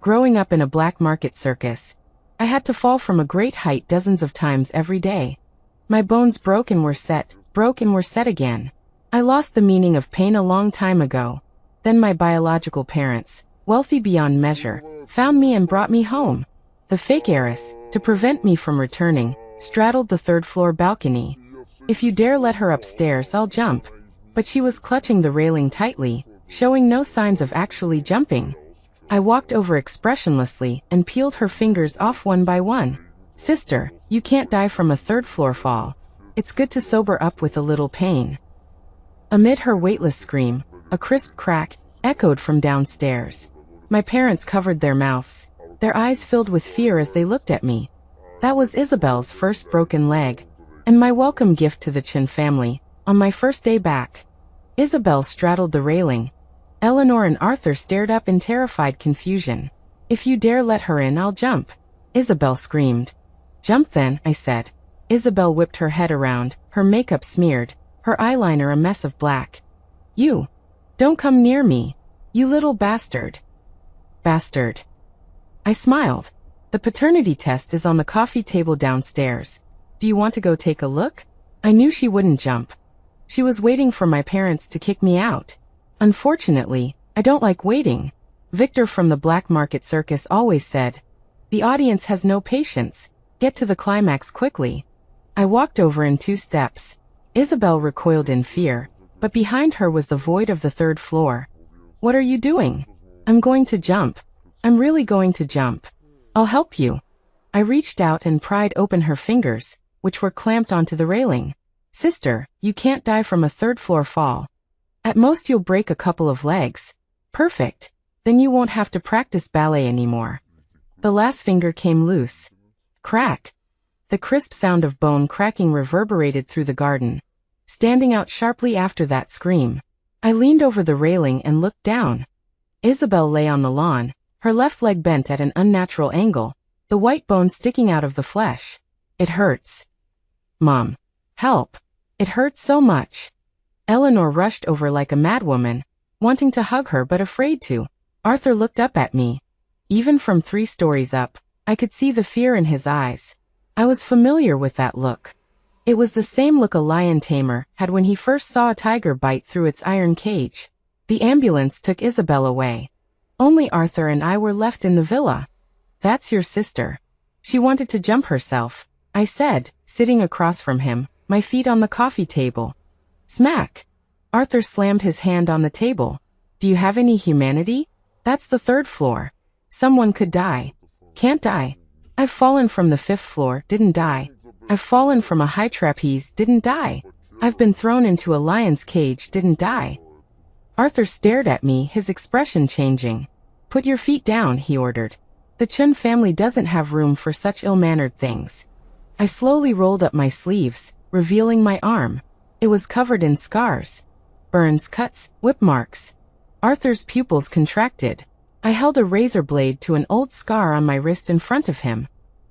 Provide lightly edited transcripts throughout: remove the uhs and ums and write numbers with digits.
Growing up in a black market circus, I had to fall from a great height dozens of times every day. My bones broke and were set again. I lost the meaning of pain a long time ago. Then my biological parents, wealthy beyond measure, found me and brought me home. The fake heiress, to prevent me from returning, straddled the third-floor balcony. If you dare let her upstairs, I'll jump. But she was clutching the railing tightly, showing no signs of actually jumping. I walked over expressionlessly and peeled her fingers off one by one. Sister, you can't die from a third-floor fall. It's good to sober up with a little pain. Amid her weightless scream, a crisp crack echoed from downstairs. My parents covered their mouths, their eyes filled with fear as they looked at me. That was Isabel's first broken leg, and my welcome gift to the Chin family, on my first day back. Isabel straddled the railing. Eleanor and Arthur stared up in terrified confusion. If you dare let her in, I'll jump, Isabel screamed. Jump then, I said. Isabel whipped her head around, her makeup smeared, her eyeliner a mess of black. You! Don't come near me, you little bastard. Bastard. I smiled. The paternity test is on the coffee table downstairs. Do you want to go take a look? I knew she wouldn't jump. She was waiting for my parents to kick me out. Unfortunately, I don't like waiting. Victor from the black market circus always said, the audience has no patience. Get to the climax quickly. I walked over in 2 steps. Isabel recoiled in fear, but behind her was the void of the third floor. What are you doing? I'm going to jump. I'm really going to jump. I'll help you. I reached out and pried open her fingers, which were clamped onto the railing. Sister, you can't die from a third-floor fall. At most you'll break a couple of legs. Perfect. Then you won't have to practice ballet anymore. The last finger came loose. Crack. The crisp sound of bone cracking reverberated through the garden, standing out sharply after that scream. I leaned over the railing and looked down. Isabel lay on the lawn, her left leg bent at an unnatural angle, the white bone sticking out of the flesh. It hurts. Mom. Help. It hurts so much. Eleanor rushed over like a madwoman, wanting to hug her but afraid to. Arthur looked up at me. Even from 3 stories up, I could see the fear in his eyes. I was familiar with that look. It was the same look a lion tamer had when he first saw a tiger bite through its iron cage. The ambulance took Isabel away. Only Arthur and I were left in the villa. That's your sister. She wanted to jump herself, I said, sitting across from him, my feet on the coffee table. Smack! Arthur slammed his hand on the table. Do you have any humanity? That's the 3rd floor. Someone could die. Can't die. I've fallen from the 5th floor, didn't die. I've fallen from a high trapeze, didn't die. I've been thrown into a lion's cage, didn't die. Arthur stared at me, his expression changing. Put your feet down, he ordered. The Chun family doesn't have room for such ill-mannered things. I slowly rolled up my sleeves, revealing my arm. It was covered in scars. Burns, cuts, whip marks. Arthur's pupils contracted. I held a razor blade to an old scar on my wrist in front of him,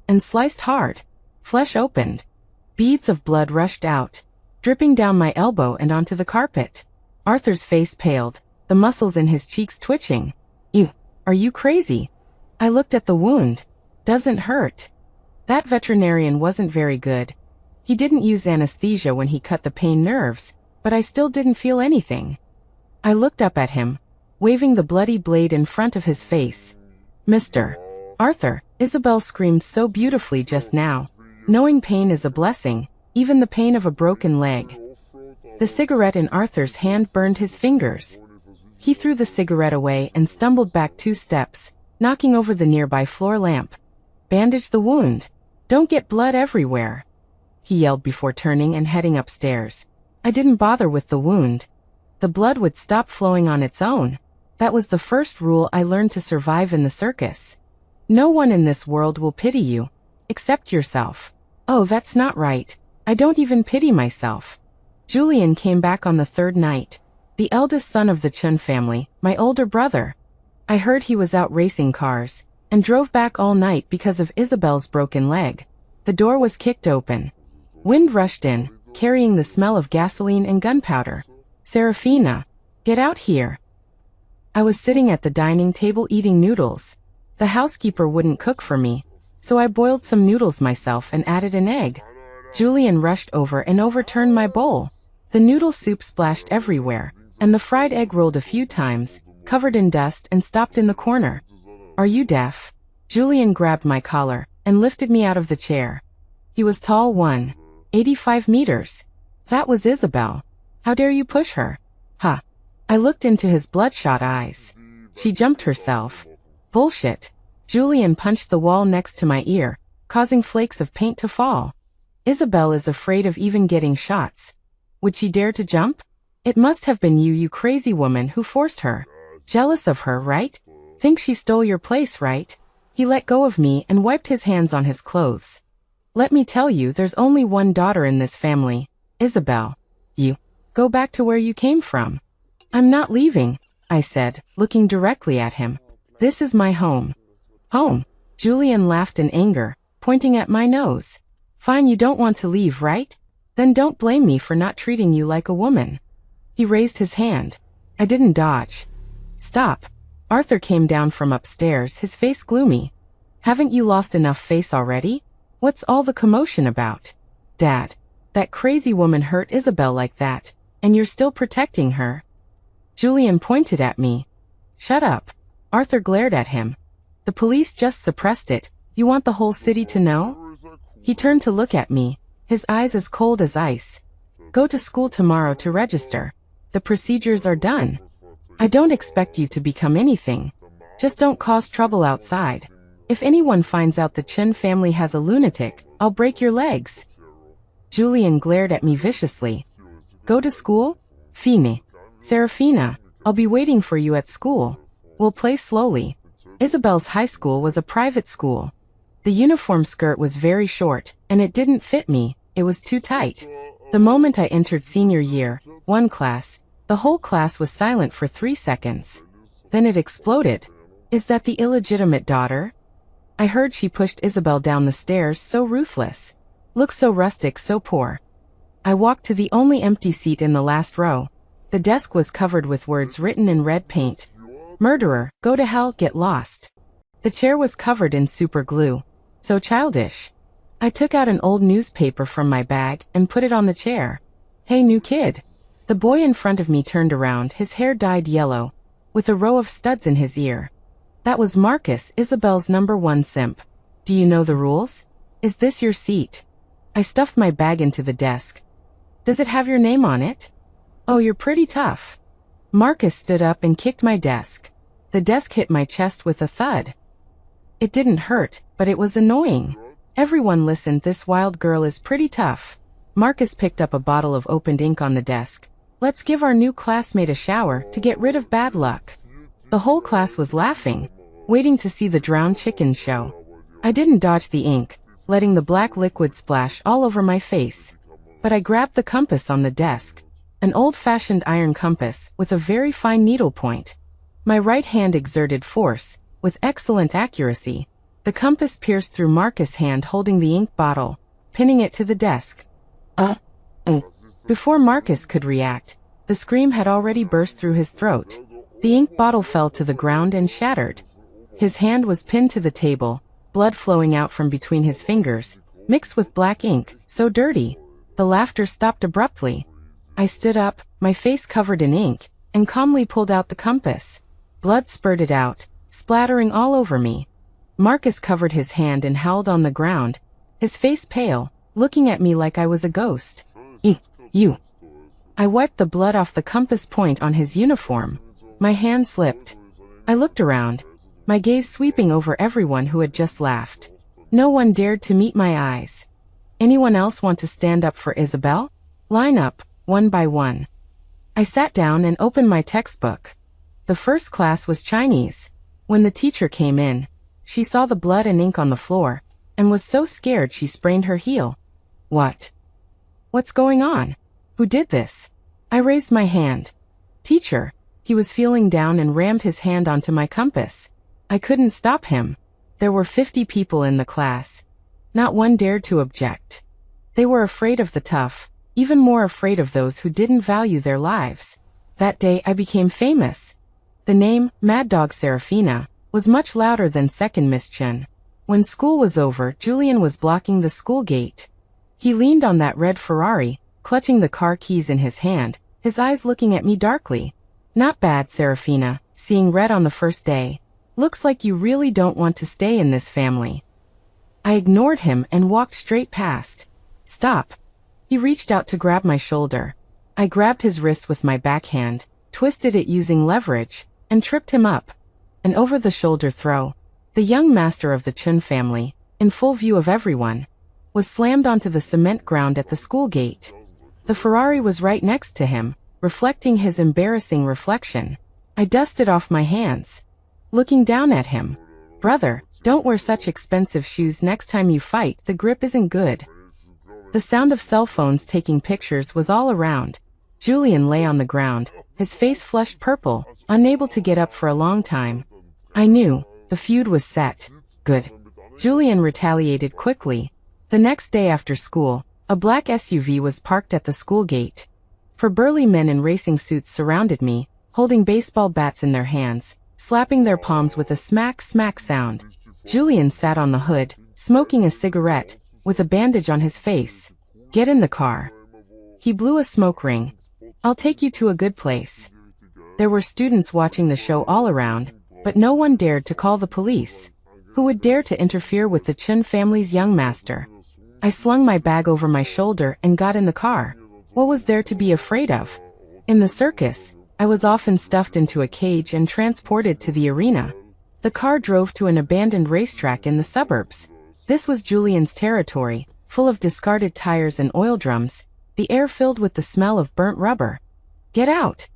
and sliced hard. Flesh opened. Beads of blood rushed out, dripping down my elbow and onto the carpet. Arthur's face paled, the muscles in his cheeks twitching. Are you crazy? I looked at the wound. Doesn't hurt. That veterinarian wasn't very good. He didn't use anesthesia when he cut the pain nerves, but I still didn't feel anything. I looked up at him, waving the bloody blade in front of his face. Mr. Arthur, Isabel screamed so beautifully just now. Knowing pain is a blessing, even the pain of a broken leg. The cigarette in Arthur's hand burned his fingers. He threw the cigarette away and stumbled back 2 steps, knocking over the nearby floor lamp. Bandage the wound. Don't get blood everywhere, he yelled before turning and heading upstairs. I didn't bother with the wound. The blood would stop flowing on its own. That was the first rule I learned to survive in the circus. No one in this world will pity you, except yourself. Oh, that's not right. I don't even pity myself. Julian came back on the 3rd night. The eldest son of the Chun family, my older brother. I heard he was out racing cars, and drove back all night because of Isabel's broken leg. The door was kicked open. Wind rushed in, carrying the smell of gasoline and gunpowder. Serafina, get out here. I was sitting at the dining table eating noodles. The housekeeper wouldn't cook for me, so I boiled some noodles myself and added an egg. Julian rushed over and overturned my bowl. The noodle soup splashed everywhere, and the fried egg rolled a few times, covered in dust and stopped in the corner. Are you deaf? Julian grabbed my collar and lifted me out of the chair. He was tall 185 meters. That was Isabel. How dare you push her? Huh. I looked into his bloodshot eyes. She jumped herself. Bullshit. Julian punched the wall next to my ear, causing flakes of paint to fall. Isabel is afraid of even getting shots. Would she dare to jump? It must have been you crazy woman who forced her. Jealous of her, right? Think she stole your place, right? He let go of me and wiped his hands on his clothes. Let me tell you, there's only one daughter in this family, Isabel. You. Go back to where you came from. I'm not leaving, I said, looking directly at him. This is my home. Home? Julian laughed in anger, pointing at my nose. Fine, you don't want to leave, right? Then don't blame me for not treating you like a woman. He raised his hand. I didn't dodge. Stop. Arthur came down from upstairs, his face gloomy. Haven't you lost enough face already? What's all the commotion about? Dad, that crazy woman hurt Isabel like that, and you're still protecting her. Julian pointed at me. Shut up. Arthur glared at him. The police just suppressed it. You want the whole city to know? He turned to look at me, his eyes as cold as ice. Go to school tomorrow to register. The procedures are done. I don't expect you to become anything. Just don't cause trouble outside. If anyone finds out the Chen family has a lunatic, I'll break your legs. Julian glared at me viciously. Go to school? Fine. Serafina, I'll be waiting for you at school. We'll play slowly. Isabel's high school was a private school. The uniform skirt was very short, and it didn't fit me. It was too tight. The moment I entered senior year, 1 class, the whole class was silent for 3 seconds. Then it exploded. Is that the illegitimate daughter? I heard she pushed Isabel down the stairs, so ruthless. Looks so rustic, so poor. I walked to the only empty seat in the last row. The desk was covered with words written in red paint. Murderer, go to hell, get lost. The chair was covered in super glue. So childish. I took out an old newspaper from my bag and put it on the chair. Hey, new kid. The boy in front of me turned around, his hair dyed yellow, with a row of studs in his ear. That was Marcus, Isabel's #1 simp. Do you know the rules? Is this your seat? I stuffed my bag into the desk. Does it have your name on it? Oh, you're pretty tough. Marcus stood up and kicked my desk. The desk hit my chest with a thud. It didn't hurt, but it was annoying. Everyone listened, this wild girl is pretty tough. Marcus picked up a bottle of opened ink on the desk. Let's give our new classmate a shower to get rid of bad luck. The whole class was laughing, waiting to see the drowned chicken show. I didn't dodge the ink, letting the black liquid splash all over my face. But I grabbed the compass on the desk, an old-fashioned iron compass with a very fine needle point. My right hand exerted force, with excellent accuracy. The compass pierced through Marcus' hand holding the ink bottle, pinning it to the desk. Before Marcus could react, the scream had already burst through his throat. The ink bottle fell to the ground and shattered. His hand was pinned to the table, blood flowing out from between his fingers, mixed with black ink, so dirty. The laughter stopped abruptly. I stood up, my face covered in ink, and calmly pulled out the compass. Blood spurted out, splattering all over me. Marcus covered his hand and howled on the ground, his face pale, looking at me like I was a ghost. You. I wiped the blood off the compass point on his uniform. My hand slipped. I looked around, my gaze sweeping over everyone who had just laughed. No one dared to meet my eyes. Anyone else want to stand up for Isabel? Line up, one by one. I sat down and opened my textbook. The first class was Chinese. When the teacher came in, she saw the blood and ink on the floor, and was so scared she sprained her heel. What? What's going on? Who did this? I raised my hand. Teacher. He was feeling down and rammed his hand onto my compass. I couldn't stop him. There were 50 people in the class. Not one dared to object. They were afraid of the tough, even more afraid of those who didn't value their lives. That day I became famous. The name, Mad Dog Serafina, was much louder than second Miss Chen. When school was over, Julian was blocking the school gate. He leaned on that red Ferrari, clutching the car keys in his hand, his eyes looking at me darkly. Not bad, Serafina, seeing red on the first day. Looks like you really don't want to stay in this family. I ignored him and walked straight past. Stop. He reached out to grab my shoulder. I grabbed his wrist with my backhand, twisted it using leverage, and tripped him up. An over-the-shoulder throw. The young master of the Chun family, in full view of everyone, was slammed onto the cement ground at the school gate. The Ferrari was right next to him, reflecting his embarrassing reflection. I dusted off my hands, looking down at him. Brother, don't wear such expensive shoes next time you fight, the grip isn't good. The sound of cell phones taking pictures was all around. Julian lay on the ground, his face flushed purple, unable to get up for a long time. I knew. The feud was set. Good. Julian retaliated quickly. The next day after school, a black SUV was parked at the school gate. Four burly men in racing suits surrounded me, holding baseball bats in their hands, slapping their palms with a smack-smack sound. Julian sat on the hood, smoking a cigarette, with a bandage on his face. Get in the car. He blew a smoke ring. I'll take you to a good place. There were students watching the show all around, but no one dared to call the police. Who would dare to interfere with the Chun family's young master? I slung my bag over my shoulder and got in the car. What was there to be afraid of? In the circus, I was often stuffed into a cage and transported to the arena. The car drove to an abandoned racetrack in the suburbs. This was Julian's territory, full of discarded tires and oil drums, the air filled with the smell of burnt rubber. Get out!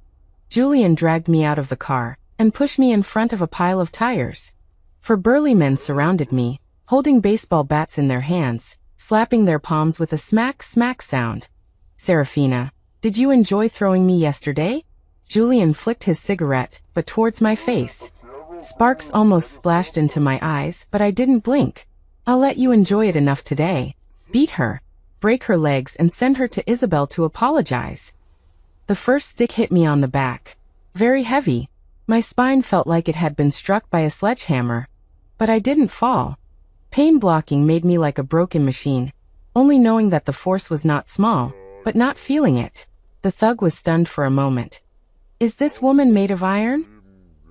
Julian dragged me out of the car and pushed me in front of a pile of tires. Four burly men surrounded me, holding baseball bats in their hands, slapping their palms with a smack-smack sound. Serafina, did you enjoy throwing me yesterday? Julian flicked his cigarette, but towards my face. Sparks almost splashed into my eyes, but I didn't blink. I'll let you enjoy it enough today. Beat her, break her legs and send her to Isabel to apologize. The first stick hit me on the back. Very heavy. My spine felt like it had been struck by a sledgehammer. But I didn't fall. Pain blocking made me like a broken machine, only knowing that the force was not small, but not feeling it. The thug was stunned for a moment. Is this woman made of iron?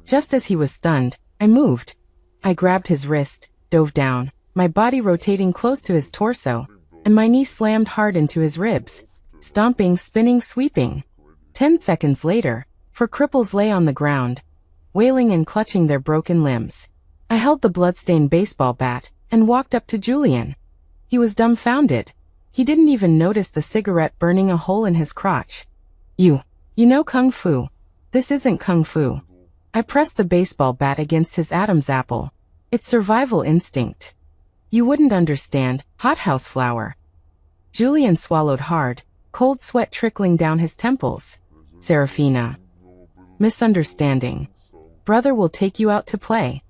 Just as he was stunned, I moved. I grabbed his wrist, dove down, my body rotating close to his torso, and my knee slammed hard into his ribs. Stomping, spinning, sweeping. 10 seconds later, four cripples lay on the ground, wailing and clutching their broken limbs. I held the bloodstained baseball bat and walked up to Julian. He was dumbfounded. He didn't even notice the cigarette burning a hole in his crotch. You know kung fu. This isn't kung fu. I pressed the baseball bat against his Adam's apple. It's survival instinct. You wouldn't understand, hothouse flower. Julian swallowed hard, cold sweat trickling down his temples. Serafina. Misunderstanding. Brother will take you out to play.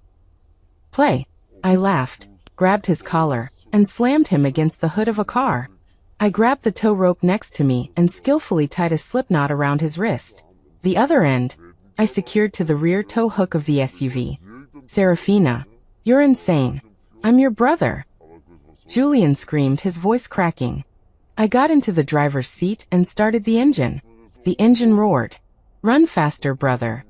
Play. I laughed, grabbed his collar, and slammed him against the hood of a car. I grabbed the tow rope next to me and skillfully tied a slip knot around his wrist. The other end, I secured to the rear tow hook of the SUV. Serafina, you're insane. I'm your brother. Julian screamed, his voice cracking. I got into the driver's seat and started the engine. The engine roared. Run faster, brother.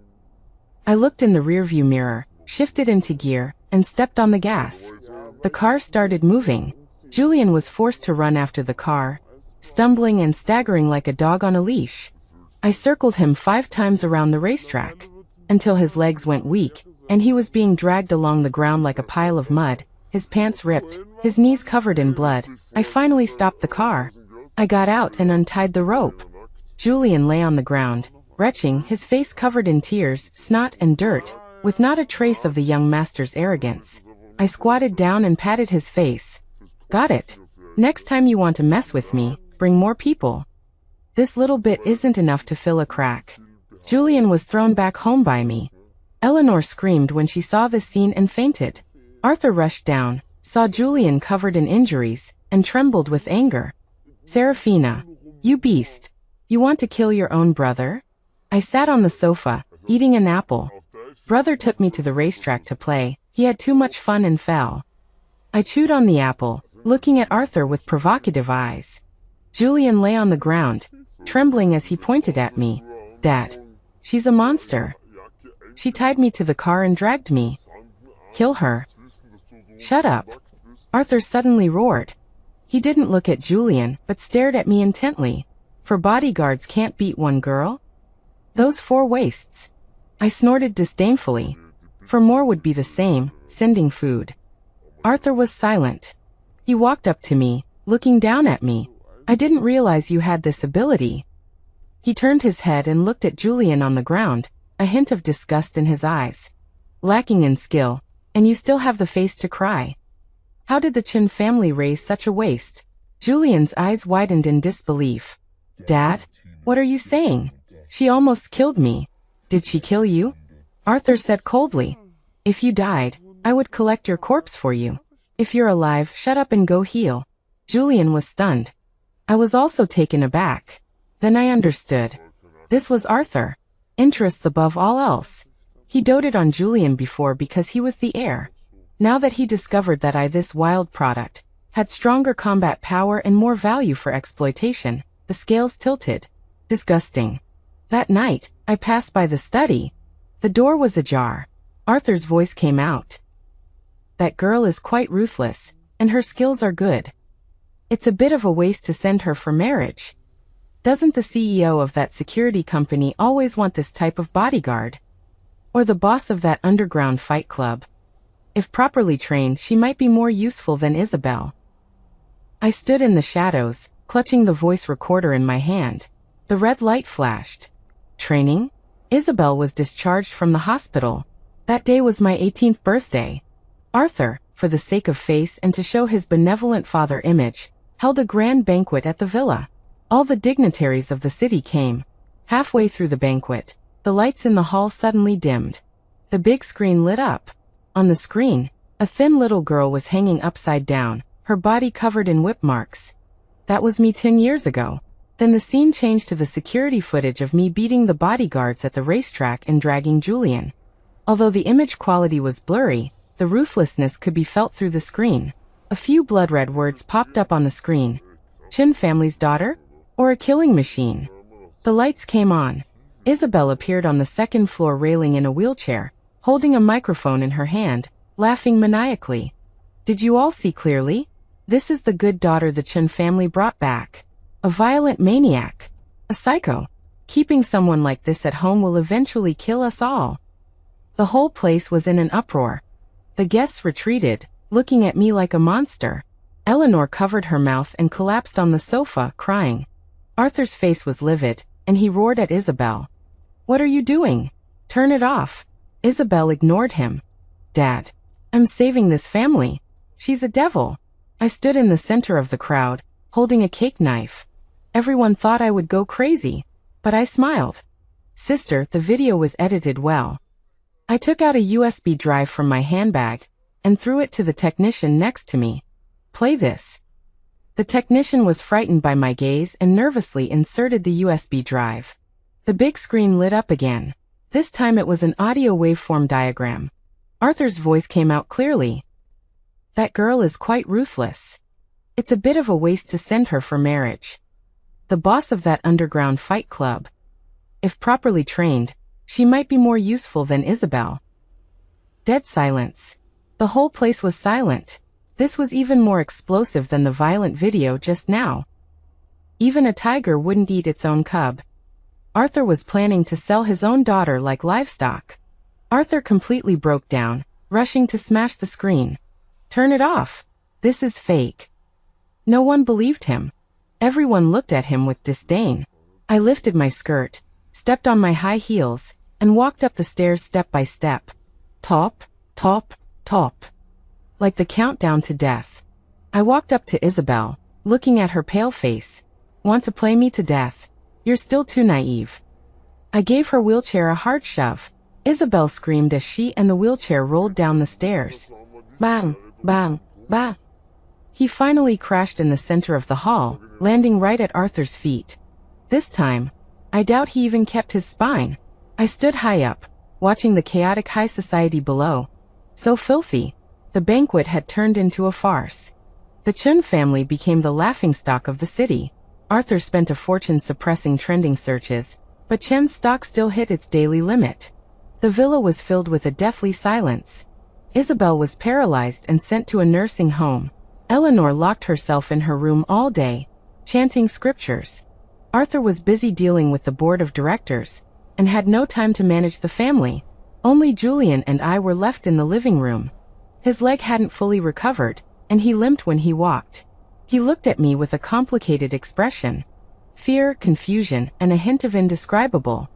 I looked in the rearview mirror, shifted into gear, and stepped on the gas. The car started moving. Julian was forced to run after the car, stumbling and staggering like a dog on a leash. I circled him 5 times around the racetrack, until his legs went weak, and he was being dragged along the ground like a pile of mud, his pants ripped, his knees covered in blood. I finally stopped the car. I got out and untied the rope. Julian lay on the ground, retching, his face covered in tears, snot and dirt, with not a trace of the young master's arrogance. I squatted down and patted his face. Got it. Next time you want to mess with me, bring more people. This little bit isn't enough to fill a crack. Julian was thrown back home by me. Eleanor screamed when she saw the scene and fainted. Arthur rushed down, saw Julian covered in injuries, and trembled with anger. Serafina, you beast. You want to kill your own brother? I sat on the sofa, eating an apple. Brother took me to the racetrack to play. He had too much fun and fell. I chewed on the apple, looking at Arthur with provocative eyes. Julian lay on the ground, trembling as he pointed at me. Dad, she's a monster. She tied me to the car and dragged me. Kill her. Shut up. Arthur suddenly roared. He didn't look at Julian, but stared at me intently. For bodyguards can't beat one girl? Those 4 waists. I snorted disdainfully. For more would be the same, sending food. Arthur was silent. He walked up to me, looking down at me. I didn't realize you had this ability. He turned his head and looked at Julian on the ground, a hint of disgust in his eyes. Lacking in skill, and you still have the face to cry. How did the Chin family raise such a waste? Julian's eyes widened in disbelief. Dad, what are you saying? She almost killed me. Did she kill you? Arthur said coldly. If you died, I would collect your corpse for you. If you're alive, shut up and go heal. Julian was stunned. I was also taken aback. Then I understood. This was Arthur. Interests above all else. He doted on Julian before because he was the heir. Now that he discovered that this wild product had stronger combat power and more value for exploitation, the scales tilted. Disgusting. That night, I passed by the study. The door was ajar. Arthur's voice came out. That girl is quite ruthless, and her skills are good. It's a bit of a waste to send her for marriage. Doesn't the CEO of that security company always want this type of bodyguard? Or the boss of that underground fight club? If properly trained, she might be more useful than Isabel. I stood in the shadows, clutching the voice recorder in my hand. The red light flashed. Training? Isabel was discharged from the hospital. That day was my 18th birthday. Arthur, for the sake of face and to show his benevolent father image, held a grand banquet at the villa. All the dignitaries of the city came. Halfway through the banquet, the lights in the hall suddenly dimmed. The big screen lit up. On the screen, a thin little girl was hanging upside down, her body covered in whip marks. That was me 10 years ago. Then the scene changed to the security footage of me beating the bodyguards at the racetrack and dragging Julian. Although the image quality was blurry, the ruthlessness could be felt through the screen. A few blood-red words popped up on the screen. Chin family's daughter? Or a killing machine? The lights came on. Isabel appeared on the second floor railing in a wheelchair, holding a microphone in her hand, laughing maniacally. Did you all see clearly? This is the good daughter the Chin family brought back. A violent maniac. A psycho. Keeping someone like this at home will eventually kill us all. The whole place was in an uproar. The guests retreated, looking at me like a monster. Eleanor covered her mouth and collapsed on the sofa, crying. Arthur's face was livid, and he roared at Isabel. What are you doing? Turn it off. Isabel ignored him. Dad, I'm saving this family. She's a devil. I stood in the center of the crowd, holding a cake knife. Everyone thought I would go crazy, but I smiled. Sister, the video was edited well. I took out a USB drive from my handbag and threw it to the technician next to me. Play this. The technician was frightened by my gaze and nervously inserted the USB drive. The big screen lit up again. This time it was an audio waveform diagram. Arthur's voice came out clearly. That girl is quite ruthless. It's a bit of a waste to send her for marriage. The boss of that underground fight club. If properly trained, she might be more useful than Isabel. Dead silence. The whole place was silent. This was even more explosive than the violent video just now. Even a tiger wouldn't eat its own cub. Arthur was planning to sell his own daughter like livestock. Arthur completely broke down, rushing to smash the screen. Turn it off. This is fake. No one believed him. Everyone looked at him with disdain. I lifted my skirt, stepped on my high heels, and walked up the stairs step by step. Top, top, top. Like the countdown to death. I walked up to Isabel, looking at her pale face. Want to play me to death? You're still too naive. I gave her wheelchair a hard shove. Isabel screamed as she and the wheelchair rolled down the stairs. Bang, bang, bang. He finally crashed in the center of the hall, landing right at Arthur's feet. This time, I doubt he even kept his spine. I stood high up, watching the chaotic high society below. So filthy. The banquet had turned into a farce. The Chun family became the laughingstock of the city. Arthur spent a fortune suppressing trending searches, but Chen's stock still hit its daily limit. The villa was filled with a deathly silence. Isabel was paralyzed and sent to a nursing home. Eleanor locked herself in her room all day, chanting scriptures. Arthur was busy dealing with the board of directors, and had no time to manage the family. Only Julian and I were left in the living room. His leg hadn't fully recovered, and he limped when he walked. He looked at me with a complicated expression. Fear, confusion, and a hint of indescribable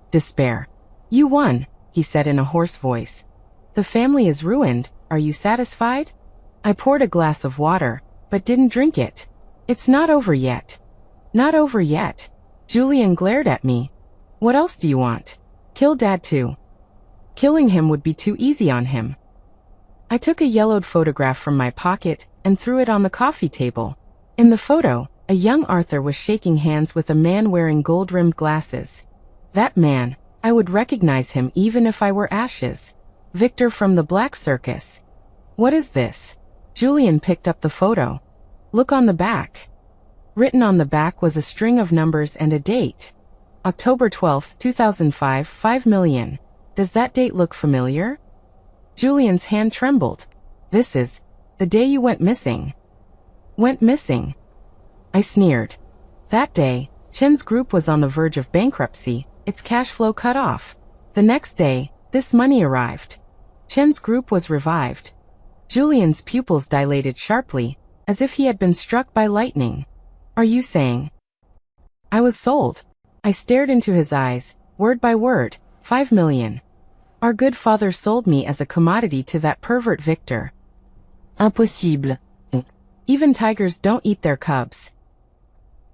despair. "You won," he said in a hoarse voice. "The family is ruined. Are you satisfied?" I poured a glass of water, but didn't drink it. "It's not over yet." "Not over yet." Julian glared at me. "What else do you want? Kill Dad too." Killing him would be too easy on him. I took a yellowed photograph from my pocket and threw it on the coffee table. In the photo, a young Arthur was shaking hands with a man wearing gold-rimmed glasses. That man, I would recognize him even if I were ashes. Victor from the Black Circus. "What is this?" Julian picked up the photo. "Look on the back." Written on the back was a string of numbers and a date. October 12, 2005, 5 million. Does that date look familiar? Julian's hand trembled. "This is the day you went missing." "Went missing?" I sneered. That day, Chen's group was on the verge of bankruptcy, its cash flow cut off. The next day, this money arrived. Chen's group was revived. Julian's pupils dilated sharply, as if he had been struck by lightning. "Are you saying I was sold?" I stared into his eyes, word by word. 5 million. Our good father sold me as a commodity to that pervert Victor. Impossible. Even tigers don't eat their cubs.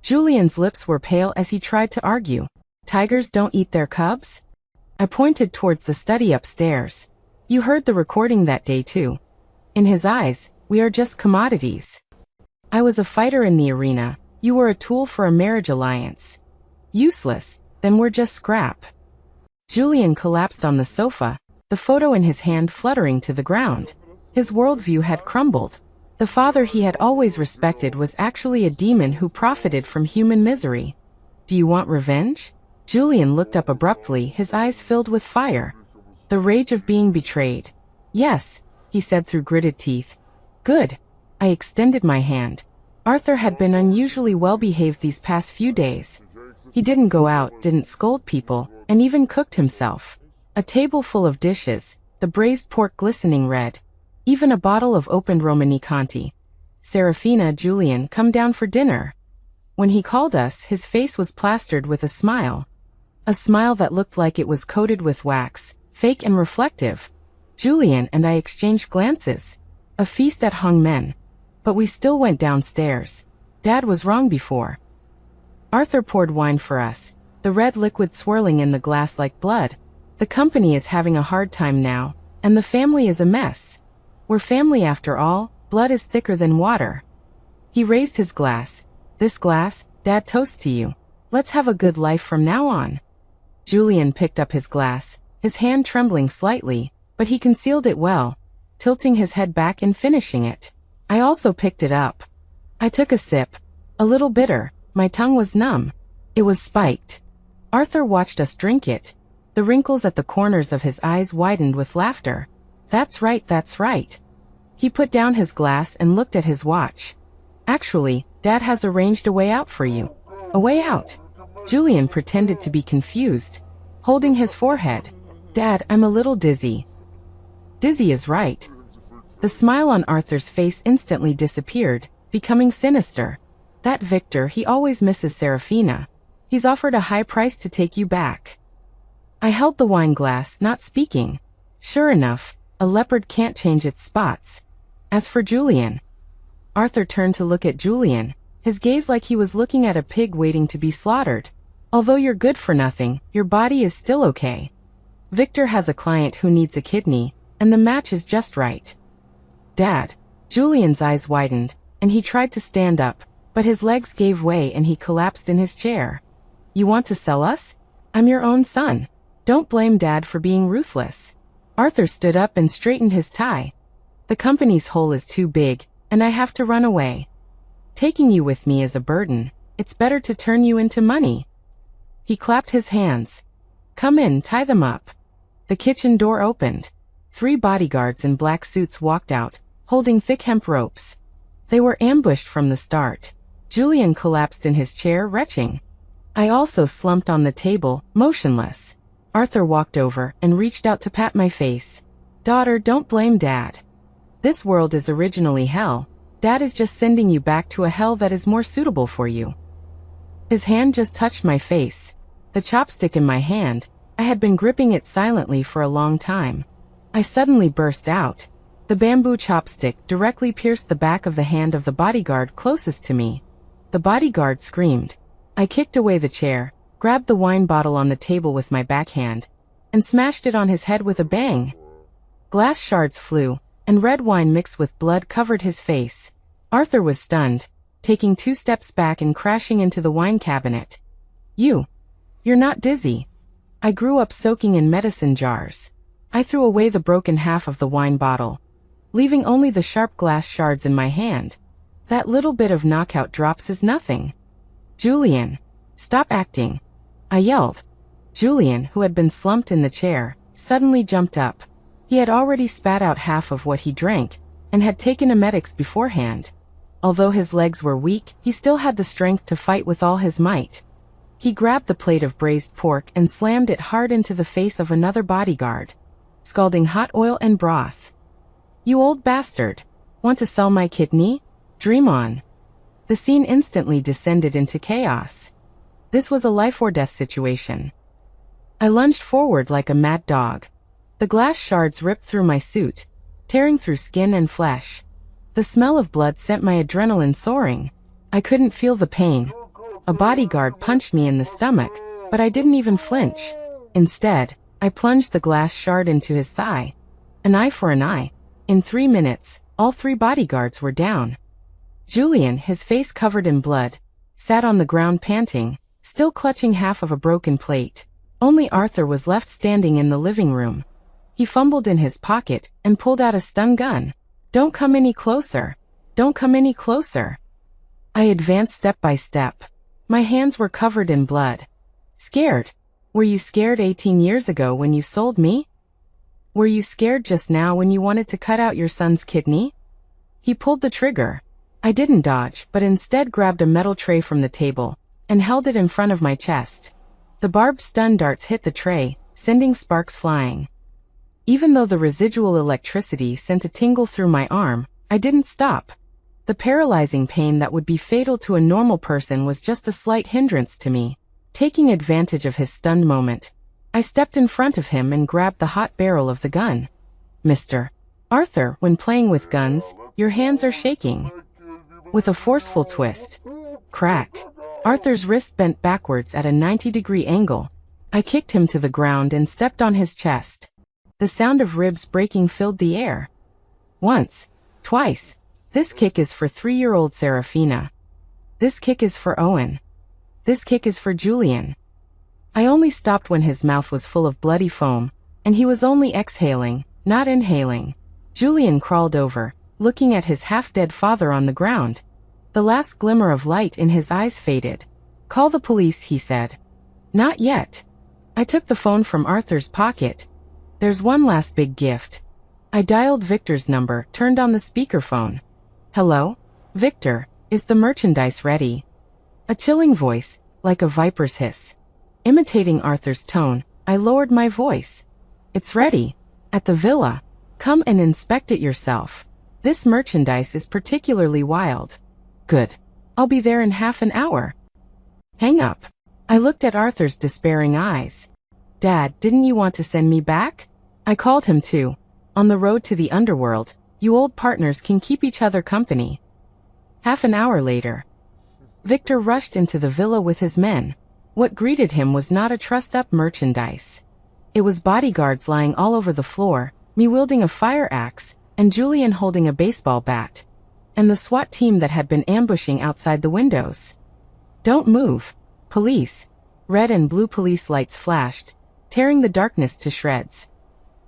Julian's lips were pale as he tried to argue. Tigers don't eat their cubs? I pointed towards the study upstairs. You heard the recording that day too. In his eyes, we are just commodities. I was a fighter in the arena. You were a tool for a marriage alliance. Useless, then we're just scrap. Julian collapsed on the sofa, the photo in his hand fluttering to the ground. His worldview had crumbled. The father he had always respected was actually a demon who profited from human misery. "Do you want revenge?" Julian looked up abruptly, his eyes filled with fire. The rage of being betrayed. "Yes," he said through gritted teeth. "Good." I extended my hand. Arthur had been unusually well-behaved these past few days. He didn't go out, didn't scold people, and even cooked himself. A table full of dishes, the braised pork glistening red. Even a bottle of opened Romani Conti. "Serafina, Julian, come down for dinner." When he called us, his face was plastered with a smile. A smile that looked like it was coated with wax, fake and reflective. Julian and I exchanged glances. A feast at hung men. But we still went downstairs. Dad was wrong before. Arthur poured wine for us, the red liquid swirling in the glass like blood. The company is having a hard time now, and the family is a mess. We're family after all, blood is thicker than water. He raised his glass. "This glass, Dad, toasts to you. Let's have a good life from now on." Julian picked up his glass, his hand trembling slightly, but he concealed it well, tilting his head back and finishing it. I also picked it up. I took a sip. A little bitter. My tongue was numb. It was spiked. Arthur watched us drink it. The wrinkles at the corners of his eyes widened with laughter. That's right, that's right. He put down his glass and looked at his watch. "Actually, Dad has arranged a way out for you." "A way out?" Julian pretended to be confused, holding his forehead. "Dad, I'm a little dizzy." Dizzy is right. The smile on Arthur's face instantly disappeared, becoming sinister. "That Victor, he always misses Serafina. He's offered a high price to take you back." I held the wine glass, not speaking. Sure enough, a leopard can't change its spots. As for Julian, Arthur turned to look at Julian, his gaze like he was looking at a pig waiting to be slaughtered. "Although you're good for nothing, your body is still okay. Victor has a client who needs a kidney, and the match is just right." "Dad." Julian's eyes widened, and he tried to stand up, but his legs gave way and he collapsed in his chair. "You want to sell us? I'm your own son." Don't blame Dad for being ruthless. Arthur stood up and straightened his tie. The company's hole is too big, and I have to run away. Taking you with me is a burden. It's better to turn you into money. He clapped his hands. Come in, tie them up. The kitchen door opened. 3 bodyguards in black suits walked out, holding thick hemp ropes. They were ambushed from the start. Julian collapsed in his chair, retching. I also slumped on the table, motionless. Arthur walked over and reached out to pat my face. Daughter, don't blame Dad. This world is originally hell. Dad is just sending you back to a hell that is more suitable for you. His hand just touched my face. The chopstick in my hand, I had been gripping it silently for a long time. I suddenly burst out. The bamboo chopstick directly pierced the back of the hand of the bodyguard closest to me. The bodyguard screamed. I kicked away the chair, grabbed the wine bottle on the table with my backhand, and smashed it on his head with a bang. Glass shards flew, and red wine mixed with blood covered his face. Arthur was stunned, taking 2 steps back and crashing into the wine cabinet. You're not dizzy. I grew up soaking in medicine jars. I threw away the broken half of the wine bottle, leaving only the sharp glass shards in my hand. That little bit of knockout drops is nothing. Julian, stop acting. I yelled. Julian, who had been slumped in the chair, suddenly jumped up. He had already spat out half of what he drank, and had taken emetics beforehand. Although his legs were weak, he still had the strength to fight with all his might. He grabbed the plate of braised pork and slammed it hard into the face of another bodyguard, scalding hot oil and broth. You old bastard. Want to sell my kidney? Dream on. The scene instantly descended into chaos. This was a life-or-death situation. I lunged forward like a mad dog. The glass shards ripped through my suit, tearing through skin and flesh. The smell of blood sent my adrenaline soaring. I couldn't feel the pain. A bodyguard punched me in the stomach, but I didn't even flinch. Instead, I plunged the glass shard into his thigh. An eye for an eye. In 3 minutes, all 3 bodyguards were down. Julian, his face covered in blood, sat on the ground panting, still clutching half of a broken plate. Only Arthur was left standing in the living room. He fumbled in his pocket and pulled out a stun gun. Don't come any closer. Don't come any closer. I advanced step by step. My hands were covered in blood. Scared? Were you scared 18 years ago when you sold me? Were you scared just now when you wanted to cut out your son's kidney? He pulled the trigger. I didn't dodge, but instead grabbed a metal tray from the table and held it in front of my chest. The barbed stun darts hit the tray, sending sparks flying. Even though the residual electricity sent a tingle through my arm, I didn't stop. The paralyzing pain that would be fatal to a normal person was just a slight hindrance to me. Taking advantage of his stunned moment, I stepped in front of him and grabbed the hot barrel of the gun. Mr. Arthur, when playing with guns, your hands are shaking. With a forceful twist. Crack. Arthur's wrist bent backwards at a 90-degree angle. I kicked him to the ground and stepped on his chest. The sound of ribs breaking filled the air. Once. Twice. This kick is for 3-year-old Serafina. This kick is for Owen. This kick is for Julian. I only stopped when his mouth was full of bloody foam, and he was only exhaling, not inhaling. Julian crawled over, looking at his half-dead father on the ground. The last glimmer of light in his eyes faded. Call the police, he said. Not yet. I took the phone from Arthur's pocket. There's one last big gift. I dialed Victor's number, turned on the speakerphone. Hello? Victor, is the merchandise ready? A chilling voice, like a viper's hiss. Imitating Arthur's tone, I lowered my voice. It's ready. At the villa. Come and inspect it yourself. This merchandise is particularly wild. Good. I'll be there in half an hour. Hang up. I looked at Arthur's despairing eyes. Dad, didn't you want to send me back? I called him too. On the road to the underworld, you old partners can keep each other company. Half an hour later, Victor rushed into the villa with his men. What greeted him was not a trussed-up merchandise. It was bodyguards lying all over the floor, me wielding a fire axe, and Julian holding a baseball bat, and the SWAT team that had been ambushing outside the windows. Don't move. Police. Red and blue police lights flashed, tearing the darkness to shreds.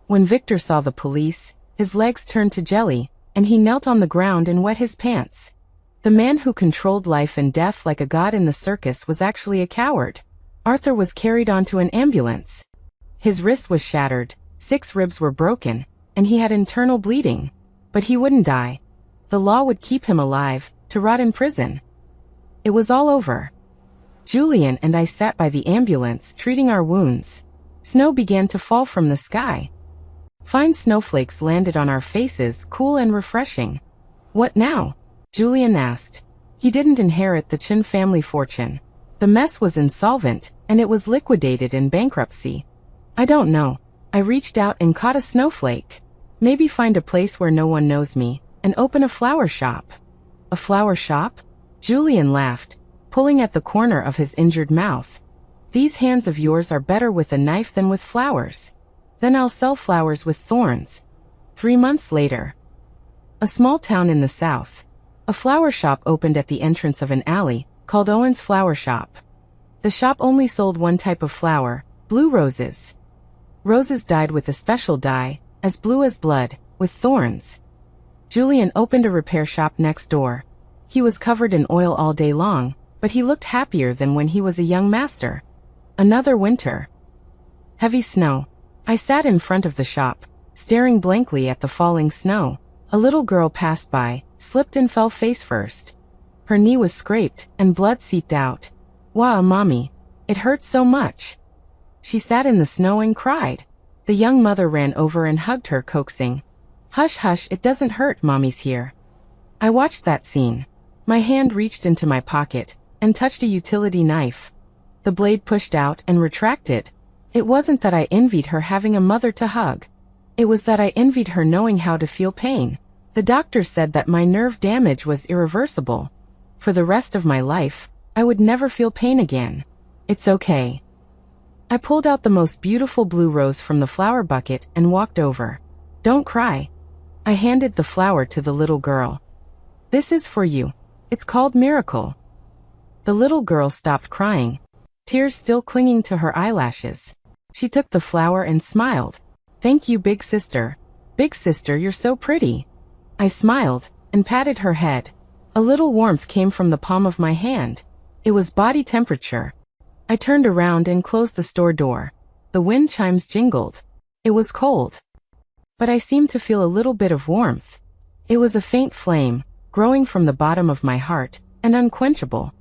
When Victor saw the police, his legs turned to jelly, and he knelt on the ground and wet his pants. The man who controlled life and death like a god in the circus was actually a coward. Arthur was carried onto an ambulance. His wrist was shattered, 6 ribs were broken, and he had internal bleeding. But he wouldn't die. The law would keep him alive, to rot in prison. It was all over. Julian and I sat by the ambulance, treating our wounds. Snow began to fall from the sky. Fine snowflakes landed on our faces, cool and refreshing. What now? Julian asked. He didn't inherit the Chin family fortune. The mess was insolvent, and it was liquidated in bankruptcy. I don't know. I reached out and caught a snowflake. Maybe find a place where no one knows me, and open a flower shop. A flower shop? Julian laughed, pulling at the corner of his injured mouth. These hands of yours are better with a knife than with flowers. Then I'll sell flowers with thorns. 3 months later. A small town in the south. A flower shop opened at the entrance of an alley, called Owen's Flower Shop. The shop only sold one type of flower, blue roses. Roses dyed with a special dye, as blue as blood, with thorns. Julian opened a repair shop next door. He was covered in oil all day long, but he looked happier than when he was a young master. Another winter. Heavy snow. I sat in front of the shop, staring blankly at the falling snow. A little girl passed by, slipped and fell face first. Her knee was scraped, and blood seeped out. Wah, mommy. It hurt so much. She sat in the snow and cried. The young mother ran over and hugged her, coaxing. Hush, hush, it doesn't hurt, mommy's here. I watched that scene. My hand reached into my pocket, and touched a utility knife. The blade pushed out and retracted. It wasn't that I envied her having a mother to hug. It was that I envied her knowing how to feel pain. The doctor said that my nerve damage was irreversible. For the rest of my life, I would never feel pain again. It's okay. I pulled out the most beautiful blue rose from the flower bucket and walked over. Don't cry. I handed the flower to the little girl. This is for you. It's called Miracle. The little girl stopped crying, tears still clinging to her eyelashes. She took the flower and smiled. Thank you, big sister. Big sister, you're so pretty. I smiled and patted her head. A little warmth came from the palm of my hand. It was body temperature. I turned around and closed the store door. The wind chimes jingled. It was cold. But I seemed to feel a little bit of warmth. It was a faint flame, growing from the bottom of my heart, and unquenchable.